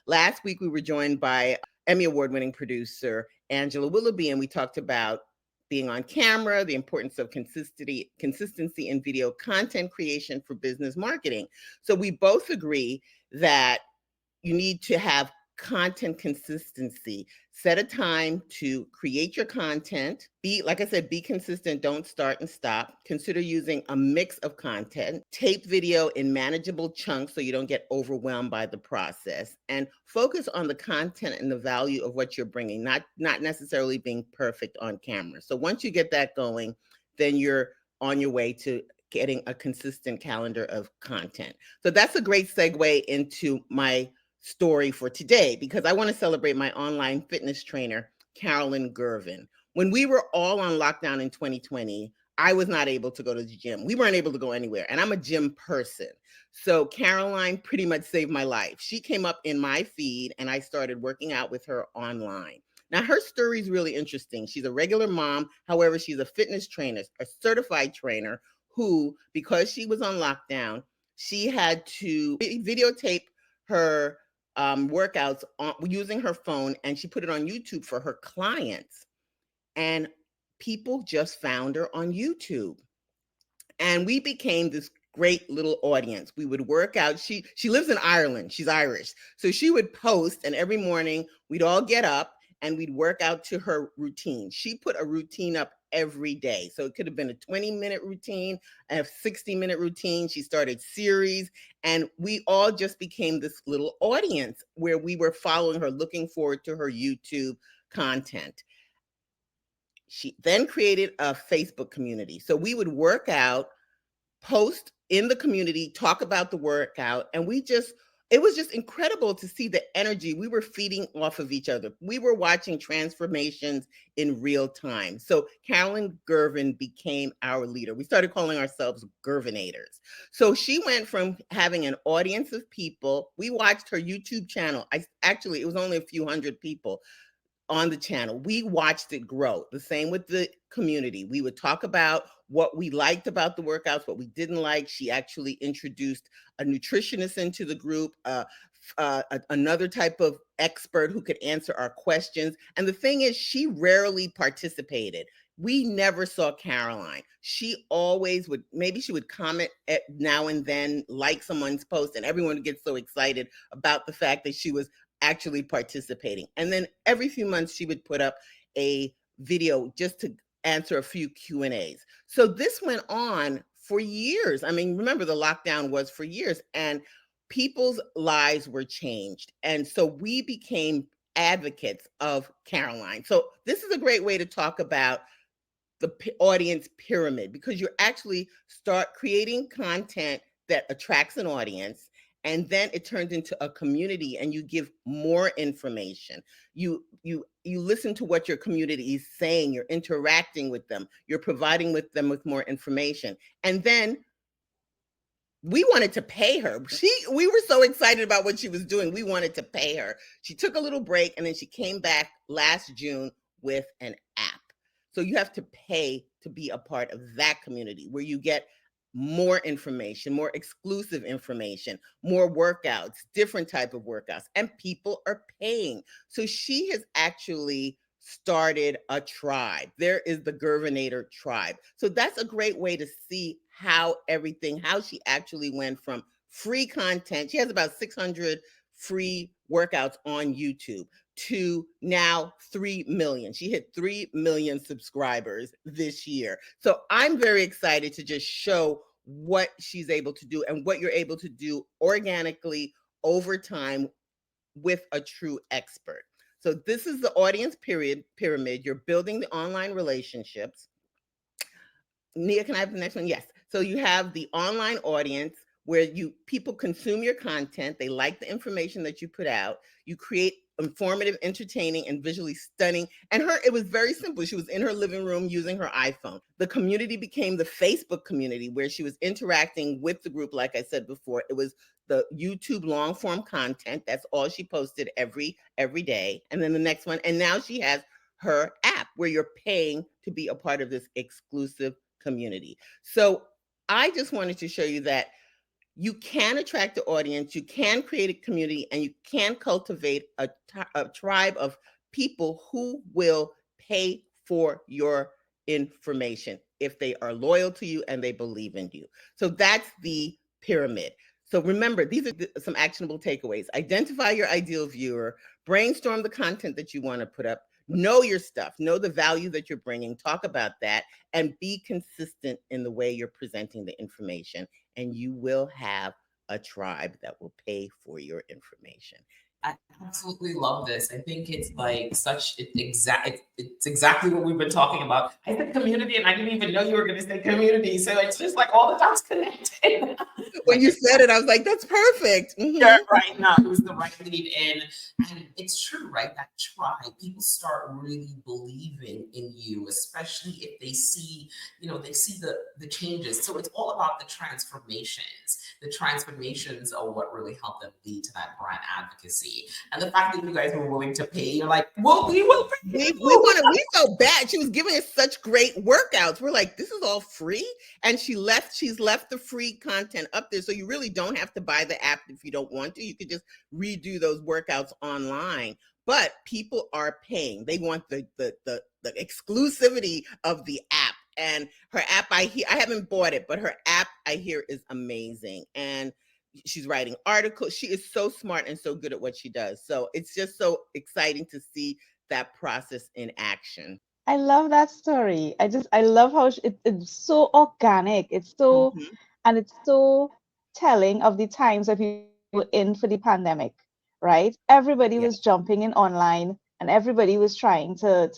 Last week, we were joined by Emmy Award-winning producer Angela Willoughby, and we talked about being on camera, the importance of consistency in video content creation for business marketing. So we both agree that you need to have content consistency. Set a time to create your content. Like I said, be consistent. Don't start and stop. Consider using a mix of content. Tape video in manageable chunks so you don't get overwhelmed by the process. And focus on the content and the value of what you're bringing, not necessarily being perfect on camera. So once you get that going, then you're on your way to getting a consistent calendar of content. So that's a great segue into my story for today, because I want to celebrate my online fitness trainer, Caroline Girvan. When we were all on lockdown in 2020, I was not able to go to the gym. We weren't able to go anywhere, and I'm a gym person. So Caroline pretty much saved my life. She came up in my feed, and I started working out with her online. Now, her story is really interesting. She's a regular mom. However, she's a fitness trainer, a certified trainer who, because she was on lockdown, she had to videotape her workouts using her phone, and she put it on YouTube for her clients. And people just found her on YouTube. And we became this great little audience. We would work out. She lives in Ireland. She's Irish. So she would post, and every morning we'd all get up and we'd work out to her routine. She put a routine up every day. So it could have been a 20-minute routine, a 60-minute routine. She started series, and we all just became this little audience where we were following her, looking forward to her YouTube content. She then created a Facebook community. So we would work out, post in the community, talk about the workout, and it was just incredible to see the energy. We were feeding off of each other. We were watching transformations in real time. So Caroline Girvan became our leader. We started calling ourselves Girvanators. So she went from having an audience of people. We watched her YouTube channel. It was only a few hundred people on the channel. We watched it grow. The same with the community. We would talk about what we liked about the workouts, what we didn't like. She actually introduced a nutritionist into the group, another type of expert who could answer our questions. And the thing is, she rarely participated. We never saw Caroline. She always maybe she would comment now and then, like someone's post, and everyone would get so excited about the fact that she was actually participating. And then every few months she would put up a video just to answer a few Q&As. So this went on for years. I mean, remember, the lockdown was for years, and people's lives were changed. And so we became advocates of Caroline. So this is a great way to talk about the audience pyramid, because you actually start creating content that attracts an audience, and then it turns into a community, and you give more information. You listen to what your community is saying. You're interacting with them. You're providing them with more information. And then we wanted to pay her. We were so excited about what she was doing. We wanted to pay her. She took a little break, and then she came back last June with an app. So you have to pay to be a part of that community, where you get more information, more exclusive information, more workouts, different type of workouts, and people are paying. So she has actually started a tribe. There is the Girvanator tribe. So that's a great way to see how she actually went from free content. She has about 600 free workouts on YouTube to now 3 million. She hit 3 million subscribers this year. So I'm very excited to just show what she's able to do and what you're able to do organically over time with a true expert. So this is the audience pyramid. You're building the online relationships. Nia, can I have the next one? Yes. So you have the online audience where people consume your content. They like the information that you put out. You create informative, entertaining, and visually stunning. And it was very simple. She was in her living room using her iPhone. The community became the Facebook community, where she was interacting with the group. Like I said before, it was the YouTube long form content. That's all she posted every day. And then the next one. And now she has her app, where you're paying to be a part of this exclusive community. So I just wanted to show you that you can attract the audience, you can create a community, and you can cultivate a tribe of people who will pay for your information if they are loyal to you and they believe in you. So that's the pyramid. So remember, these are some actionable takeaways. Identify your ideal viewer, brainstorm the content that you want to put up, know your stuff, know the value that you're bringing, talk about that, and be consistent in the way you're presenting the information. And you will have a tribe that will pay for your information. I absolutely love this. I think it's like it's exactly what we've been talking about. I said community, and I didn't even know you were going to say community. So it's just like all the dots connected. When you said it, I was like, that's perfect. Yeah, right. No, it was the right lead in. And it's true, right? That tribe, people start really believing in you, especially if they see, they see the changes. So it's all about the transformations. The transformations are what really help them lead to that brand advocacy. And the fact that you guys were willing to pay, you're like, well, we will pay. We felt bad. She was giving us such great workouts. We're like, this is all free. And she's left the free content up there. So you really don't have to buy the app if you don't want to. You could just redo those workouts online. But people are paying. They want the exclusivity of the app. And her app, I haven't bought it, but her app I hear is amazing. And she's writing articles. She is so smart and so good at what she does. So it's just so exciting to see that process in action. I love that story. I love how it's so organic. Mm-hmm. And it's so telling of the times that people were in for the pandemic, right? Everybody Yeah. was jumping in online and everybody was trying to,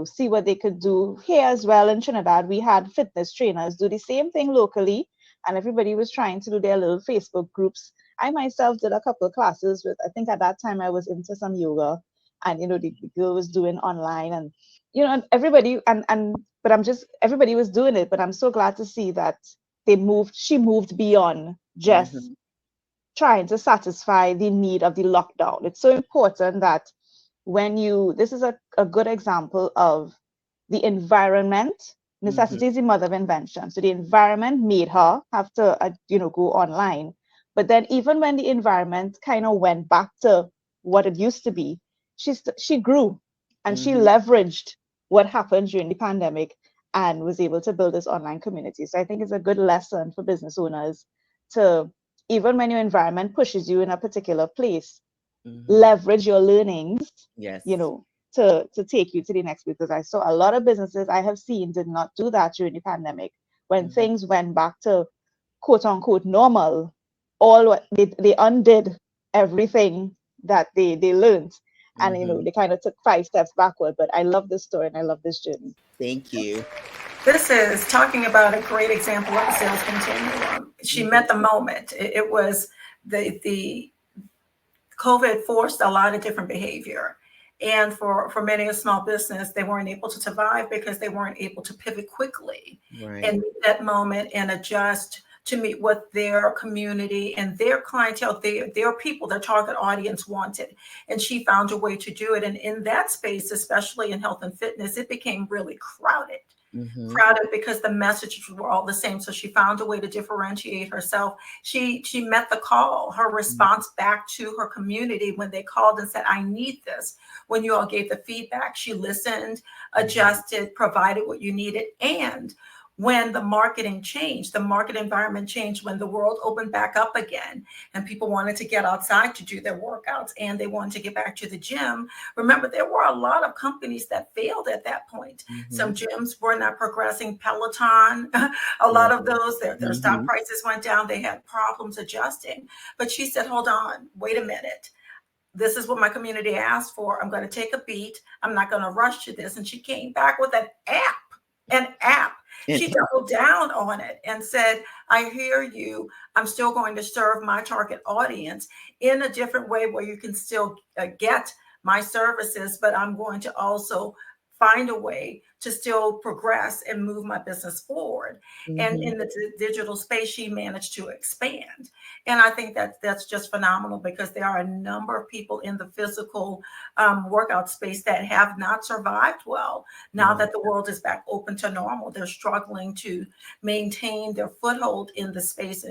see what they could do. Here as well in Trinidad, we had fitness trainers do the same thing locally, and everybody was trying to do their little Facebook groups. I myself did a couple of classes with, I think at that time I was into some yoga, and the girl was doing online, and and everybody and but I'm just everybody was doing it, but I'm so glad to see that she moved beyond just Mm-hmm. trying to satisfy the need of the lockdown. It's so important that this is a good example of the environment. Mm-hmm. Necessity is the mother of invention. So the environment made her have to go online. But then even when the environment kind of went back to what it used to be, she grew and she Mm-hmm. leveraged what happened during the pandemic and was able to build this online community. So I think it's a good lesson for business owners to, even when your environment pushes you in a particular place, Mm-hmm. leverage your learnings, you Yes. know, to take you to the next, because I saw a lot of businesses I have seen did not do that during the pandemic. When Mm-hmm. things went back to quote unquote normal, all what they undid everything that they learned, and Mm-hmm. they kind of took 5 steps backward. But I love this story and I love this journey. Thank you. This is talking about a great example of a sales continuum. She Mm-hmm. met the moment. It was the COVID forced a lot of different behavior. And for many a small business, they weren't able to survive because they weren't able to pivot quickly and Right. meet that moment and adjust to meet what their community and their clientele, their people, their target audience wanted. And she found a way to do it. And in that space, especially in health and fitness, it became really crowded. Mm-hmm. Crowded because the messages were all the same. So she found a way to differentiate herself. She met the call, her response back to her community when they called and said, I need this. When you all gave the feedback, she listened, adjusted, provided what you needed. And when the marketing changed, the market environment changed, when the world opened back up again and people wanted to get outside to do their workouts and they wanted to get back to the gym. Remember, there were a lot of companies that failed at that point. Mm-hmm. Some gyms were not progressing. Peloton, a lot of those, their stock Mm-hmm. prices went down. They had problems adjusting. But she said, hold on, wait a minute. This is what my community asked for. I'm going to take a beat. I'm not going to rush to this. And she came back with an app. She doubled down on it and said, I hear you. I'm still going to serve my target audience in a different way where you can still get my services, but I'm going to also find a way to still progress and move my business forward. And Mm-hmm. in the digital space, she managed to expand. And I think that that's just phenomenal, because there are a number of people in the physical workout space that have not survived well. Now Right. that the world is back open to normal, they're struggling to maintain their foothold in the space.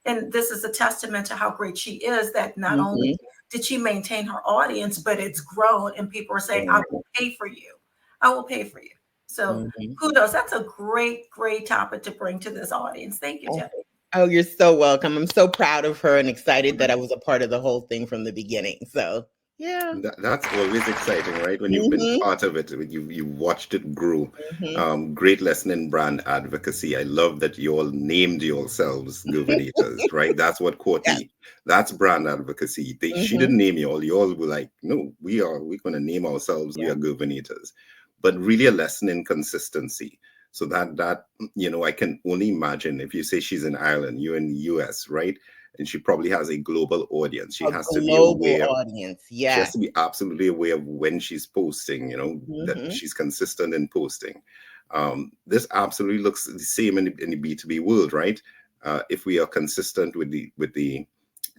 And this is a testament to how great she is, that not only did she maintain her audience, but it's grown and people are saying, I will pay for you. I will pay for you. So kudos. That's a great, great topic to bring to this audience. Thank you, Debbie. Oh, you're so welcome. I'm so proud of her and excited that I was a part of the whole thing from the beginning. So yeah, that's always exciting, right? When you've been part of it, when you watched it grow. Great lesson in brand advocacy. I love that you all named yourselves Girvanators, right? That's what Courtney. That's brand advocacy. She didn't name you all. You all were like, no, we're going to name ourselves. We are Girvanators. But really a lesson in consistency. So that I can only imagine if you say she's in Ireland, you're in the US, right? And she probably has a global audience. She has to be aware. Audience, she has to be absolutely aware of when she's posting, that she's consistent in posting. This absolutely looks the same in the B2B world, right? If we are consistent with the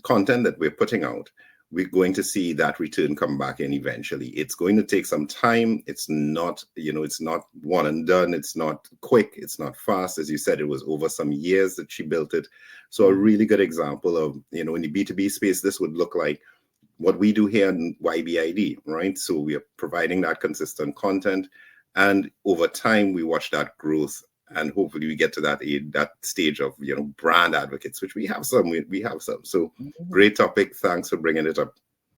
content that we're putting out, we're going to see that return come back in eventually. It's going to take some time. It's not, it's not one and done. It's not quick. It's not fast. As you said, it was over some years that she built it. So a really good example of, in the B2B space, this would look like what we do here in YBID, right? So we are providing that consistent content. And over time, we watch that growth. And hopefully we get to that stage of, brand advocates, which we have some. We have some. So great topic. Thanks for bringing it up.